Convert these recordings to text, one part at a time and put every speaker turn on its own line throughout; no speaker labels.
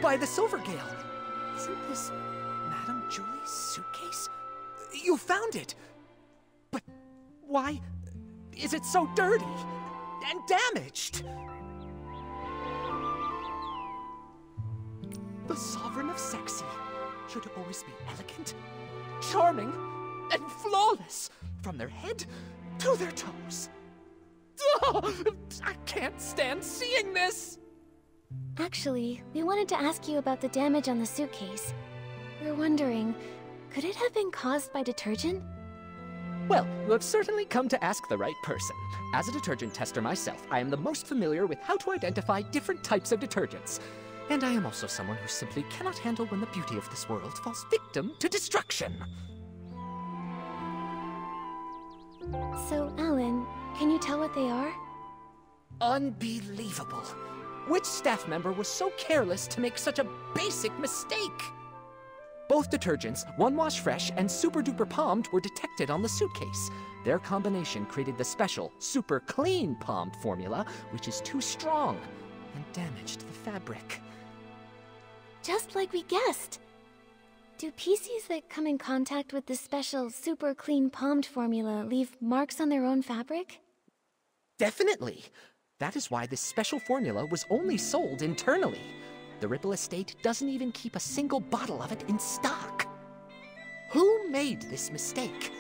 by the Silvergale. Isn't this Madame Julie's suitcase? You found it! But why is it so dirty and damaged? The Sovereign of Sexy should always be elegant, charming, and flawless from their head to their toes. Oh, I can't stand seeing this!
Actually, we wanted to ask you about the damage on the suitcase. We're wondering, could it have been caused by detergent?
Well, you have certainly come to ask the right person. As a detergent tester myself, I am the most familiar with how to identify different types of detergents. And I am also someone who simply cannot handle when the beauty of this world falls victim to destruction.
So, Alan, can you tell what they are?
Unbelievable. Which staff member was so careless to make such a basic mistake? Both detergents, One Wash Fresh and Super Duper Palmed, were detected on the suitcase. Their combination created the special Super Clean Palmed formula, which is too strong and damaged the fabric.
Just like we guessed. Do PCs that come in contact with the special Super Clean Palmed formula leave marks on their own fabric?
Definitely. That is why this special formula was only sold internally. The Ripple estate doesn't even keep a single bottle of it in stock. Who made this mistake?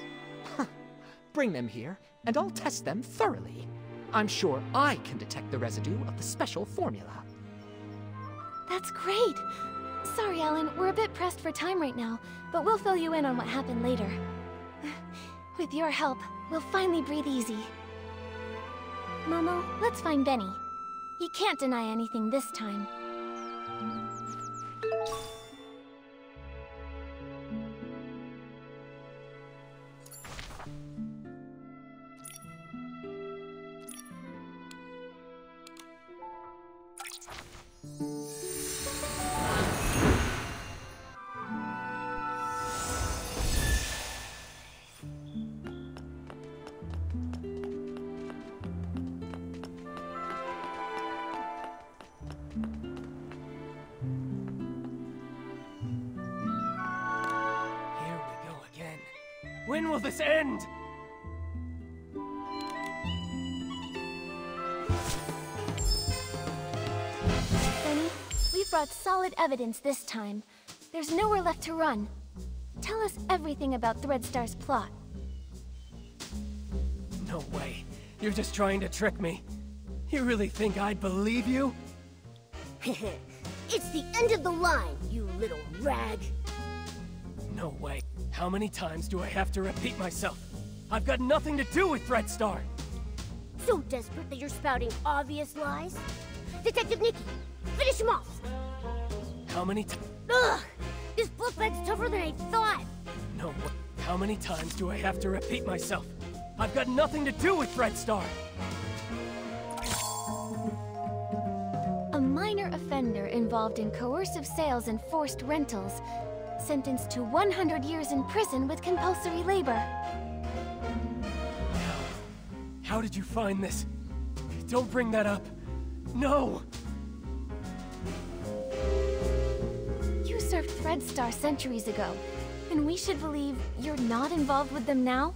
Bring them here, and I'll test them thoroughly. I'm sure I can detect the residue of the special formula.
That's great! Sorry, Alan, we're a bit pressed for time right now, but we'll fill you in on what happened later. With your help, we'll finally breathe easy. Momo, let's find Benny. He can't deny anything this time.
When will this end?
Benny, we've brought solid evidence this time. There's nowhere left to run. Tell us everything about Threadstar's plot.
No way. You're just trying to trick me. You really think I'd believe you?
It's the end of the line, you little rag.
No way. How many times do I have to repeat myself? I've got nothing to do with Threadstar!
So desperate that you're spouting obvious lies? Detective Nikki, finish him off!
How many times?
Ugh! This book bag's tougher than I thought!
No way. How many times do I have to repeat myself? I've got nothing to do with Threadstar!
A minor offender involved in coercive sales and forced rentals, sentenced to 100 years in prison with compulsory labor.
How did you find this? Don't bring that up. No!
You served Threadstar centuries ago, and we should believe you're not involved with them now?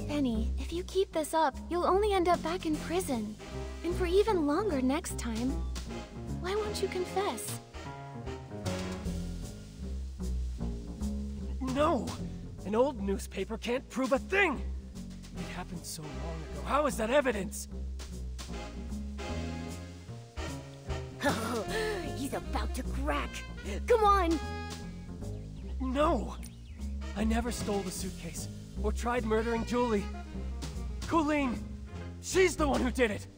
Benny, if you keep this up, you'll only end up back in prison. And for even longer next time. Why won't you confess?
No! An old newspaper can't prove a thing! It happened so long ago. How is that evidence?
Oh, he's about to crack. Come on!
No! I never stole the suitcase, or tried murdering Julie. Colleen! She's the one who did it!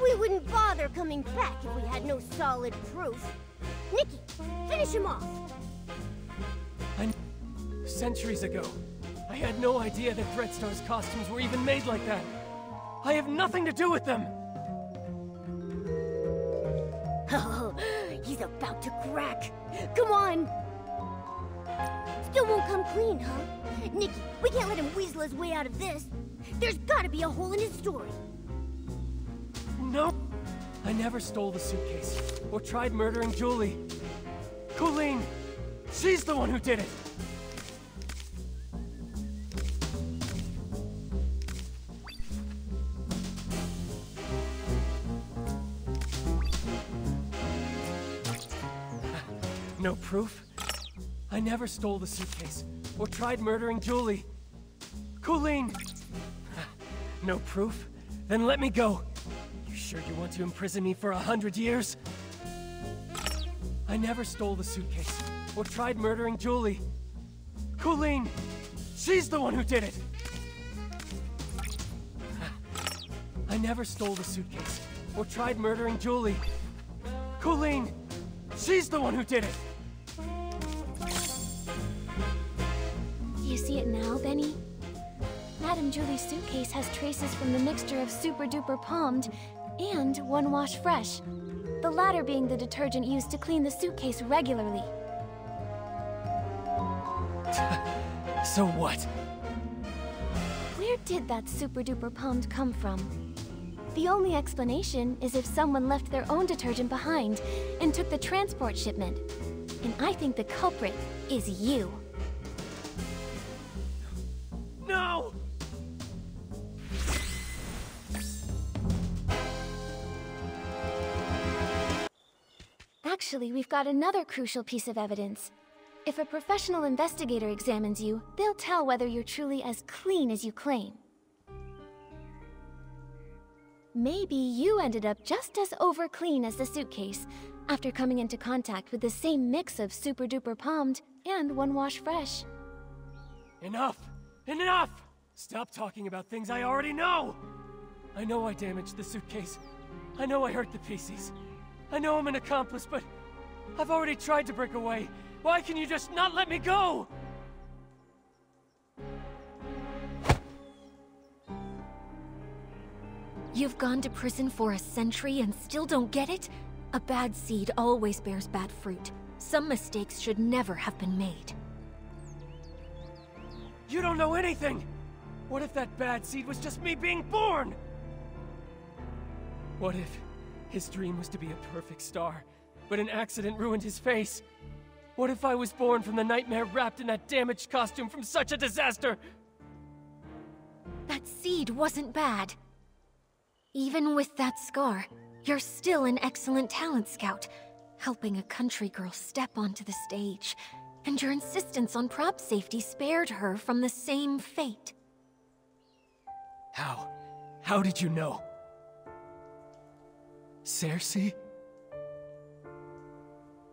We wouldn't bother coming back if we had no solid proof. Nikki, finish him off!
Centuries ago, I had no idea that Threadstar's costumes were even made like that. I have nothing to do with them!
Oh, he's about to crack. Come on! Still won't come clean, huh? Nikki, we can't let him weasel his way out of this. There's gotta be a hole in his story.
No, I never stole the suitcase or tried murdering Julie. Colleen! She's the one who did it! No proof? I never stole the suitcase or tried murdering Julie. Colleen! No proof? Then let me go. You sure you want to imprison me for 100 years? I never stole the suitcase or tried murdering Julie. Colleen! She's the one who did it! I never stole the suitcase or tried murdering Julie. Colleen! She's the one who did it!
Do you see it now, Benny? Madame Julie's suitcase has traces from the mixture of Super Duper Palmed and One Wash Fresh, the latter being the detergent used to clean the suitcase regularly.
So what?
Where did that Super Duper Palmed come from? The only explanation is if someone left their own detergent behind and took the transport shipment. And I think the culprit is you.
No!
Actually, we've got another crucial piece of evidence. If a professional investigator examines you, they'll tell whether you're truly as clean as you claim. Maybe you ended up just as over-clean as the suitcase after coming into contact with the same mix of Super Duper Palmed and One Wash Fresh.
Enough! Enough! Stop talking about things I already know! I know I damaged the suitcase. I know I hurt the PCs. I know I'm an accomplice, but I've already tried to break away. Why can you just not let me go?
You've gone to prison for a century and still don't get it? A bad seed always bears bad fruit. Some mistakes should never have been made.
You don't know anything! What if that bad seed was just me being born? What if his dream was to be a perfect star, but an accident ruined his face? What if I was born from the nightmare wrapped in that damaged costume from such a disaster?
That seed wasn't bad. Even with that scar, you're still an excellent talent scout, helping a country girl step onto the stage. And your insistence on prop safety spared her from the same fate.
How? How did you know? Cersei?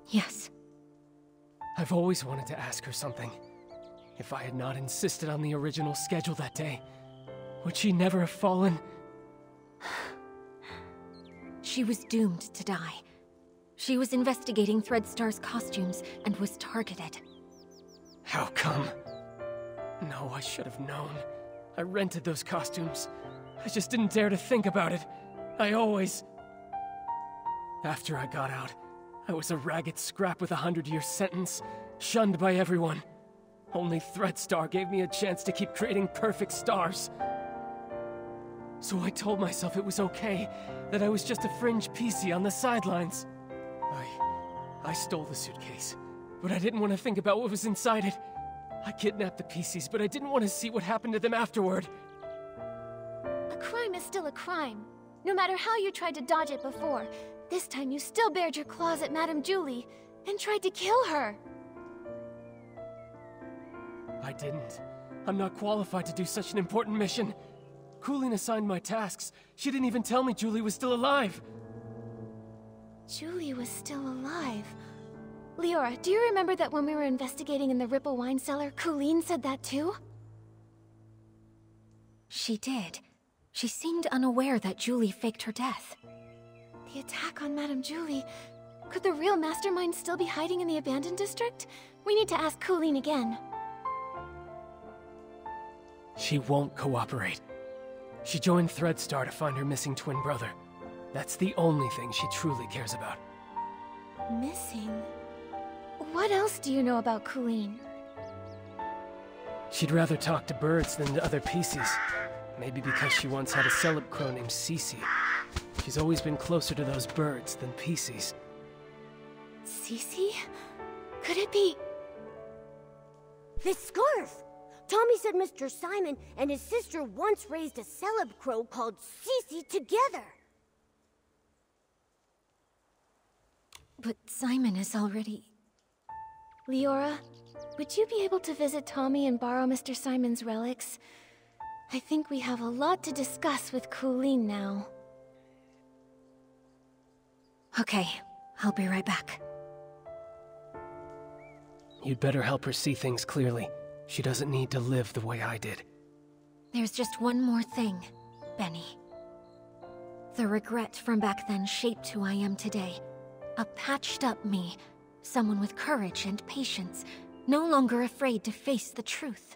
Yes.
I've always wanted to ask her something. If I had not insisted on the original schedule that day, would she never have fallen?
She was doomed to die. She was investigating Threadstar's costumes and was targeted.
How come? No, I should have known. I rented those costumes. I just didn't dare to think about it. After I got out, I was a ragged scrap with a 100-year sentence, shunned by everyone. Only Threadstar gave me a chance to keep creating perfect stars. So I told myself it was okay, that I was just a fringe PC on the sidelines. I stole the suitcase, but I didn't want to think about what was inside it. I kidnapped the PCs, but I didn't want to see what happened to them afterward.
A crime is still a crime. No matter how you tried to dodge it before, this time you still bared your claws at Madame Julie and tried to kill her.
I didn't. I'm not qualified to do such an important mission. Colleen assigned my tasks. She didn't even tell me Julie was still alive.
Julie was still alive. Leora, do you remember that when we were investigating in the Ripple wine cellar, Colleen said that too?
She did. She seemed unaware that Julie faked her death.
The attack on Madame Julie. Could the real mastermind still be hiding in the abandoned district? We need to ask Colleen again.
She won't cooperate. She joined Threadstar to find her missing twin brother. That's the only thing she truly cares about.
Missing? What else do you know about Colleen?
She'd rather talk to birds than to other PCs. Maybe because she once had a celeb crow named Cece. She's always been closer to those birds than Pisces.
Cece? Could it be...
This scarf! Tommy said Mr. Simon and his sister once raised a celeb crow called Cece together.
But Simon is already...
Leora, would you be able to visit Tommy and borrow Mr. Simon's relics? I think we have a lot to discuss with Colleen now.
Okay, I'll be right back.
You'd better help her see things clearly. She doesn't need to live the way I did.
There's just one more thing, Benny. The regret from back then shaped who I am today. A patched-up me. Someone with courage and patience, no longer afraid to face the truth.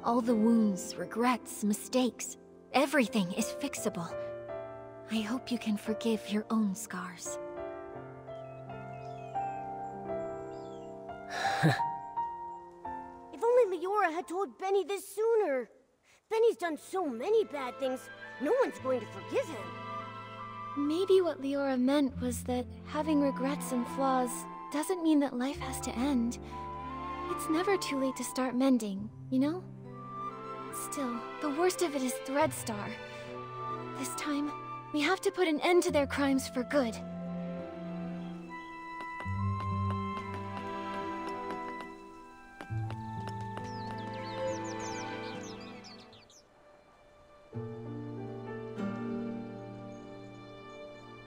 All the wounds, regrets, mistakes, everything is fixable. I hope you can forgive your own scars.
If only Leora had told Benny this sooner. Benny's done so many bad things, no one's going to forgive him.
Maybe what Leora meant was that having regrets and flaws doesn't mean that life has to end. It's never too late to start mending, you know? Still, the worst of it is Threadstar. This time, we have to put an end to their crimes for good.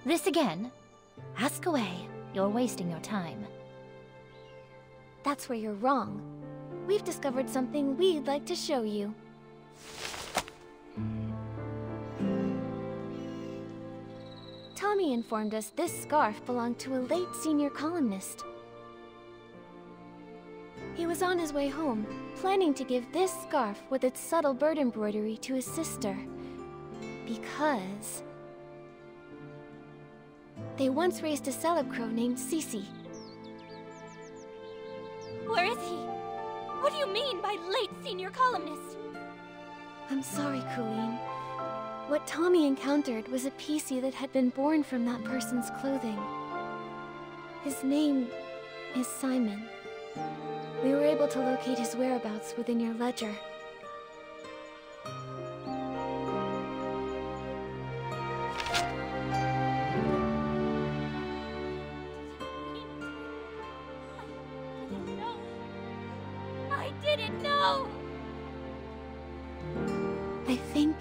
This again? Ask away. You're wasting your time.
That's where you're wrong. We've discovered something we'd like to show you. Tommy informed us this scarf belonged to a late senior columnist. He was on his way home, planning to give this scarf with its subtle bird embroidery to his sister. Because... they once raised a celeb crow named Cece.
Where is he? What do you mean by late senior columnist?
I'm sorry, Colleen. What Tommy encountered was a PC that had been born from that person's clothing. His name is Simon. We were able to locate his whereabouts within your ledger.
I didn't know!
I think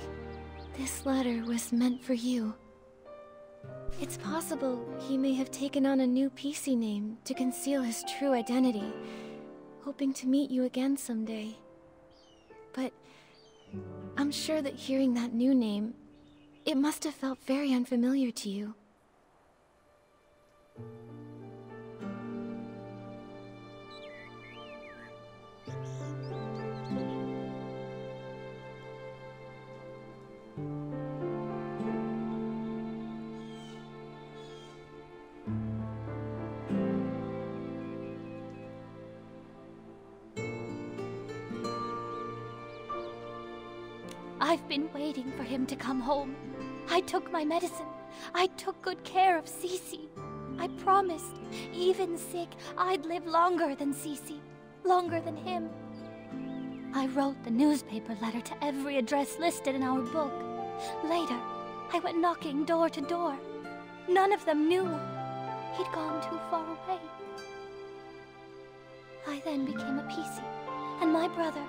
this letter was meant for you. It's possible he may have taken on a new PC name to conceal his true identity, hoping to meet you again someday. But I'm sure that hearing that new name, it must have felt very unfamiliar to you.
I've been waiting for him to come home. I took my medicine. I took good care of Cece. I promised, even sick, I'd live longer than Cece. Longer than him. I wrote the newspaper letter to every address listed in our book. Later, I went knocking door to door. None of them knew. He'd gone too far away. I then became a PC, and my brother.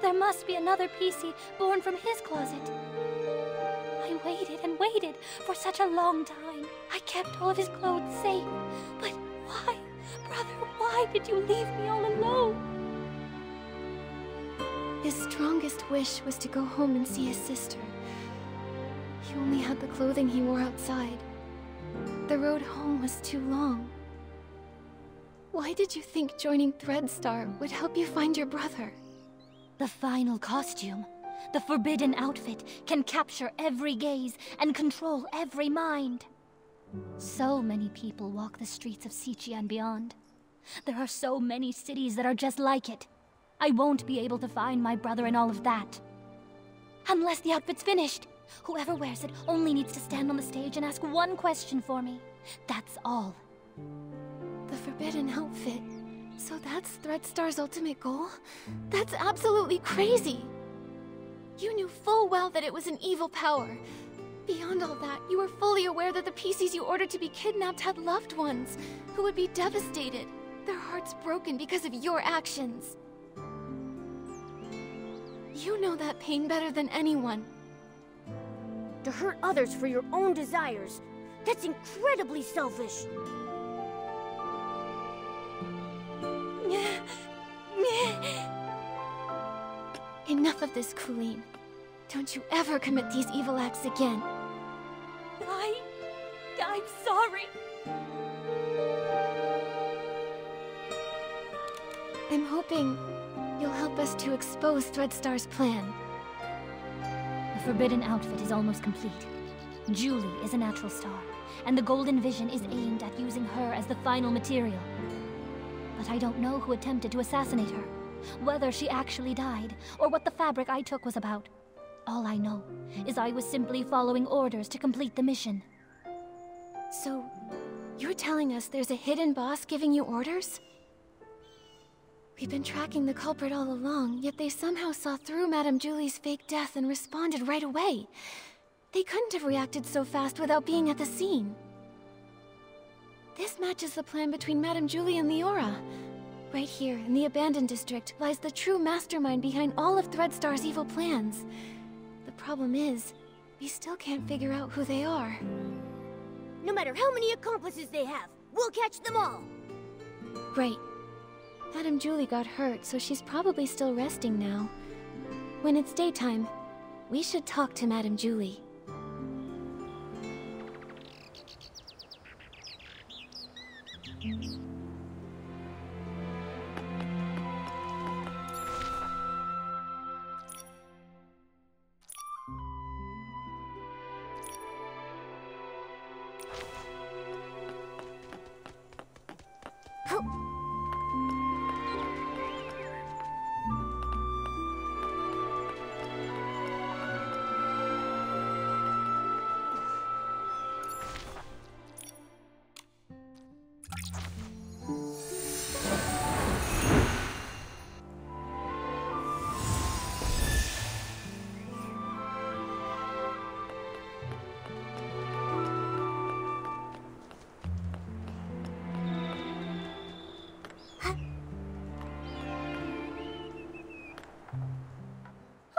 There must be another PC born from his closet. I waited and waited for such a long time. I kept all of his clothes safe. But why, brother, why did you leave me all alone?
His strongest wish was to go home and see his sister. He only had the clothing he wore outside. The road home was too long. Why did you think joining Threadstar would help you find your brother?
The final costume, the forbidden outfit, can capture every gaze and control every mind. So many people walk the streets of Sichi and beyond. There are so many cities that are just like it. I won't be able to find my brother in all of that. Unless the outfit's finished. Whoever wears it only needs to stand on the stage and ask one question for me. That's all.
The forbidden outfit. So that's Threadstar's ultimate goal? That's absolutely crazy! You knew full well that it was an evil power. Beyond all that, you were fully aware that the PCs you ordered to be kidnapped had loved ones who would be devastated, their hearts broken because of your actions. You know that pain better than anyone.
To hurt others for your own desires, that's incredibly selfish.
Enough of this, Colleen. Don't you ever commit these evil acts again.
I'm sorry.
I'm hoping you'll help us to expose Threadstar's plan.
The forbidden outfit is almost complete. Julie is a natural star, and the Golden Vision is aimed at using her as the final material. But I don't know who attempted to assassinate her, whether she actually died, or what the fabric I took was about. All I know is I was simply following orders to complete the mission.
So, you're telling us there's a hidden boss giving you orders? We've been tracking the culprit all along, yet they somehow saw through Madame Julie's fake death and responded right away. They couldn't have reacted so fast without being at the scene. This matches the plan between Madame Julie and Leora. Right here, in the abandoned district, lies the true mastermind behind all of Threadstar's evil plans. The problem is, we still can't figure out who they are.
No matter how many accomplices they have, we'll catch them all!
Great. Madame Julie got hurt, so she's probably still resting now. When it's daytime, we should talk to Madame Julie.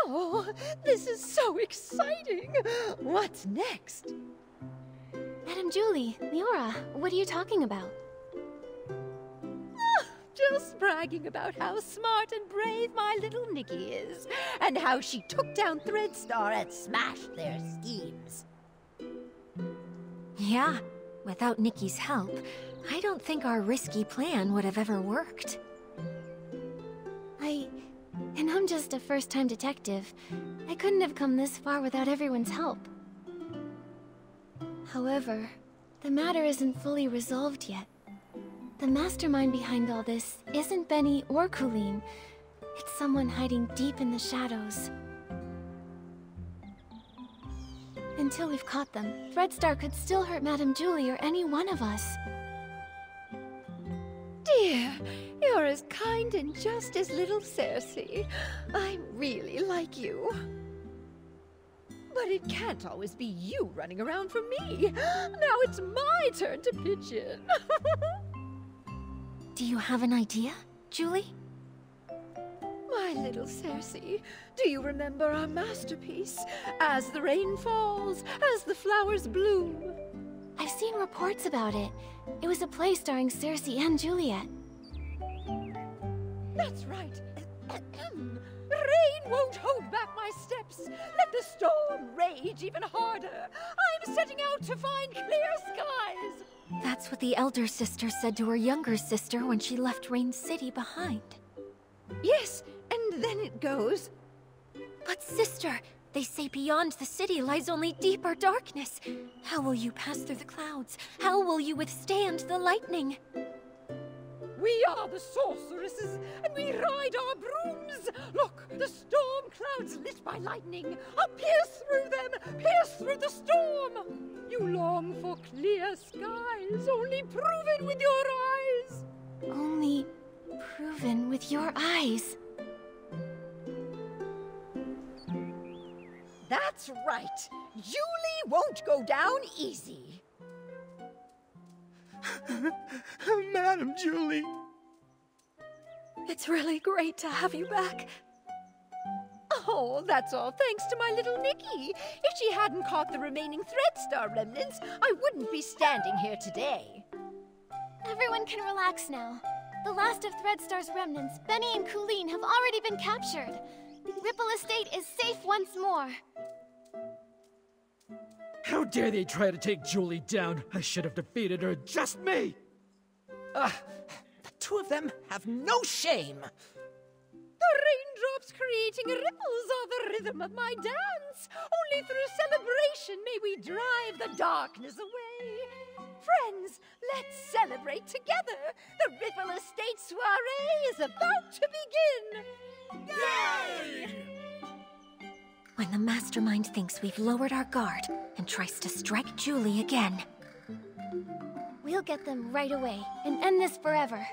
Oh, this is so exciting! What's next?
Madame Julie, Leora, what are you talking about?
Just bragging about how smart and brave my little Nikki is, and how she took down Threadstar and smashed their schemes.
Yeah, without Nikki's help, I don't think our risky plan would have ever worked.
And I'm just a first-time detective. I couldn't have come this far without everyone's help. However, the matter isn't fully resolved yet. The mastermind behind all this isn't Benny or Colleen. It's someone hiding deep in the shadows. Until we've caught them, Threadstar could still hurt Madame Julie or any one of us.
Dear, you're as kind and just as little Cersei. I really like you. But it can't always be you running around for me. Now it's my turn to pitch in.
Do you have an idea, Julie?
My little Cersei, do you remember our masterpiece? As the rain falls, as the flowers bloom.
I've seen reports about it. It was a play starring Cersei and Juliet.
That's right. Rain won't hold back my steps. Let the storm rage even harder. I'm setting out to find clear skies.
That's what the elder sister said to her younger sister when she left Rain City behind.
Yes, and then it goes.
But sister, they say beyond the city lies only deeper darkness. How will you pass through the clouds? How will you withstand the lightning?
We are the sorceresses, and we ride our brooms. Look, the storm clouds lit by lightning. I'll pierce through them, pierce through the storm. You long for clear skies, only proven with your eyes.
Only proven with your eyes.
That's right. Julie won't go down easy.
Madam Julie.
It's really great to have you back.
Oh, that's all thanks to my little Nikki. If she hadn't caught the remaining Threadstar remnants, I wouldn't be standing here today.
Everyone can relax now. The last of Threadstar's remnants, Benny and Colleen, have already been captured. Ripple Estate is safe once more.
How dare they try to take Julie down? I should have defeated her, just me!
The two of them have no shame.
The raindrops creating ripples are the rhythm of my dance. Only through celebration may we drive the darkness away. Friends, let's celebrate together. The Ripple Estate soiree is about to begin. Yay!
When the Mastermind thinks we've lowered our guard and tries to strike Julie again.
We'll get them right away and end this forever.